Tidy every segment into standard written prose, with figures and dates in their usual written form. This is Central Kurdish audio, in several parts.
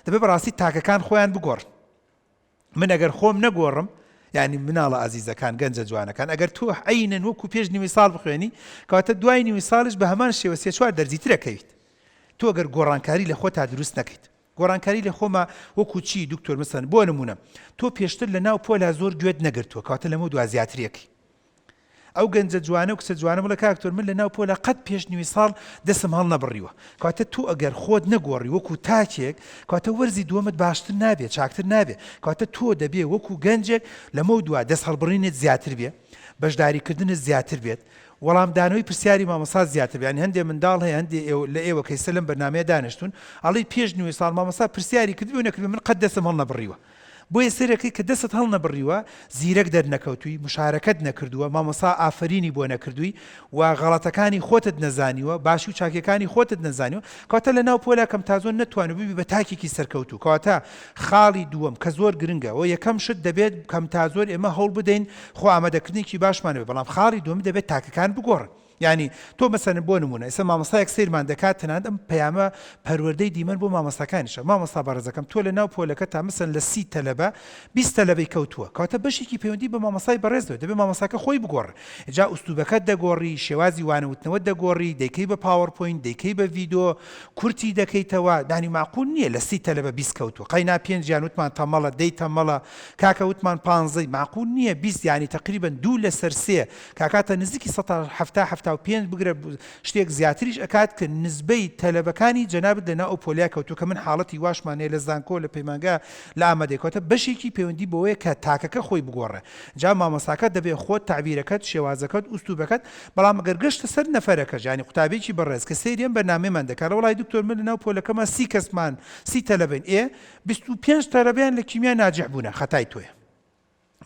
دەبێت بەڕاستی تاکەکان خۆیان بگۆڕن. من ئەگەر خۆم نەگۆڕم یعنی مناڵە ئازیزەکان گەنجە جوانەکان ئەگەر تۆ عینەن وەکو پێش نیوەی ساڵ بخوێنی کەواتە دوای نیوەی ساڵش بە هەمان شێوە سێ چوار دەرزیترەکەویت. تۆ ئەگەر گۆڕانکاری لە خۆتا دروست نەکەیت، گۆڕانکاری لە خۆمە وەکو چی دکتۆر مەسەن بۆ نمونە تۆ پێشتر لە ناو پۆلا زۆر گوێت نەگرتووە کەواتە لەمە دوا زیاتریەکەی. ئەو گەنجە جوانە و کچە جوانە بڵێ کاکتۆر من لە ناو پۆلا قەت پێش نیوەی ساڵ دەسم هەڵ نەبڕیوە. کەواتە تۆ ئەگەر خۆت نەگۆڕی وەکو تاکێک کەواتە وەرزی دووەمت باشتر نابێت، چاکتر نابێت. کەواتە تۆ دەبێ وەکو گەنجێک لەمە دوا دەست هەڵبڕینت زیاتر بێ، بەشداریکردنت زیاتر بێت، وەڵامدانەوەی پرسیاری مامۆستا زیاتر بێ. ینی هەندێک منداڵ هەیە هەندێک لە ئێوە کەیسە لەم بەرنامەیە دانیشتون ئەڵێ پێش نیوەی ساڵ مامۆستا پرسیاری کردبوو نەکردبوو من قەت دەسم هەڵ نەبڕیوە. بۆیە سەرەکەی کە دەست هەڵ نەبڕیوە زیرەک دەرنەکەوتووی، مشارەکەت نەکردووە، مامۆستا ئافرینی بۆ نەکردووی و غەڵەتەکانی خۆتت نەزانیوە، باشی و چاکیەکانی خۆتت نەزانیوە. کەواتە لە ناو پۆلا کەم تازۆن نەتوانێت ببی بە تاکێکی سەرکەوتوو. کەواتە خاڵی دووەم کە زۆر گرنگە و یەکەم شت دەبێت کەم تازۆر ئێمە هەوڵ بدەین خۆ ئامادەکردنێکی باشمانەوێت، بەڵام خاڵی دووەم دەبێت تاکەکان بگۆڕن. یعنی تۆ مەسەن بۆ نمونە ئێستا مامۆستایەک سەیرمان دەکات تەنانەت ئەم پەیامە پەروەردەی دیمەن بۆ مامۆستاکانیشە. مامۆستا بەڕێزەکەم تۆ لە ناو پۆلەکە تا مەسەن لە 30 تەلەبە 20 تەلەبەی کەوتووە، کەواتە بەشێکی پەیوەندی بە مامۆستای بەڕێزەوە دەبێت مامۆستاکە خۆی بگۆڕێ. جا ئوستوبەکەت دەگۆڕی، شێوازی وانەوتنەوەت دەگۆڕی، دەیکەی بە پاوەرپۆینت، دەیکەی بە ڤیدیۆ، کورتی دەکەیتەوە. دانی معقول نییە لە 30 تەلەبە 20 کەوتووە. قەینا 5 یان وتمان تەمەڵە 10 تەمەڵە، کاکە وتمان 15 معقول نییە 20 یعنی تقریبا 2 لەسەر 3 کاکاتە نزیکی 175 بگرە شتێک زیاتریش ئەکات کە نزبەی تەلەبەکانی جەنابەت لەناو ئەو پۆلیا کەوتووە کە من حاڵەتی واشمانەیە لە زانکۆ لە پەیمانگا لە ئامادەیکەوتە بەشێکی پەیوەندی بەوەیە کە تاکەکە خۆی بگۆڕێ. جا مامۆستاکە دەبێت خۆت تعبیرەکەت، شێوازەکەت، ئوستوبەکەت، بەڵام ئەگەر گەشتە سەر نەفەرەکە ینی قوتابێکی بەڕێز کە سەیریان بەرنامەیەمان دەکات وڵای دکتۆر من لەناو پۆلەکەمە 30 کەسمان 30 تەلەبەین 25 تەلەبەیان لە کیمیا ناجح بوونە، خەتای تۆیە.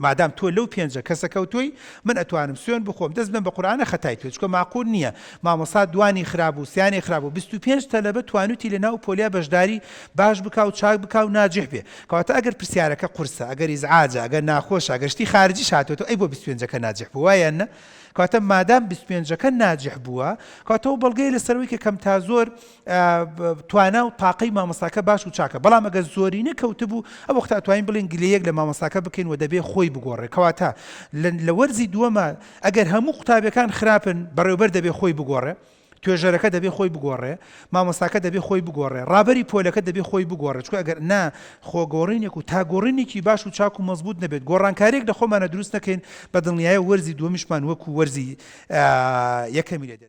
مادام تۆ لەو 5 کەسە کەوتووی من ئەتوانم سوێن بخۆم دەست بم بە قورئانە خەتای تۆ، چکە معقول نییە مامۆستا دوانی خراب و سیانی خراب و 25 تەلەبە توانوتی لەناو پۆلیا بەشداری باش بکا و چاک بکا و ناجح بێ. کەواتە ئەگەر پرسیارەکە قورسە، ئەگەر ئیزعاجە، ئەگەر ناخۆشە، ئەگەر شتی خارجی هاتوێتەوە ئەی بۆ 25 ناجح بوو وایە نە؟ کەواتە مادام 25 ناجح بووە کەواتەوە بەڵگەی لەسەرەوەی کە کەم تا زۆر توانا و تاقەی مامۆستاکە باش و چاکە، بەڵام ئەگەر زۆری نەکەوتبوو ئەو وەختە ئەتوانین بڵێن گلەیەک لە مامۆستاکە بکەین و دەبێ خۆی بگۆڕێ. کەواتە لە وەرزی دووەمە ئەگەر هەموو قوتابیەکان خراپن بەڕێوەبەر دەبێ خۆی بگۆڕێ، توێژەرەکە دەبێ خۆی بگۆڕێ، مامۆستاکە دەبێ خۆی بگۆڕێ، ڕابەری پۆلەکە دەبێ خۆی بگۆڕێ. چکە ئەگەر نا خۆگۆڕینێک و تاگۆڕینێکی باش و چاک و مەزبوط نەبێت، گۆڕانکاریێک لە خۆمانە دروست نەکەین بە دڵنیایە وەرزی دووەمیشمان وەکو وەرزی یەکەمی لێ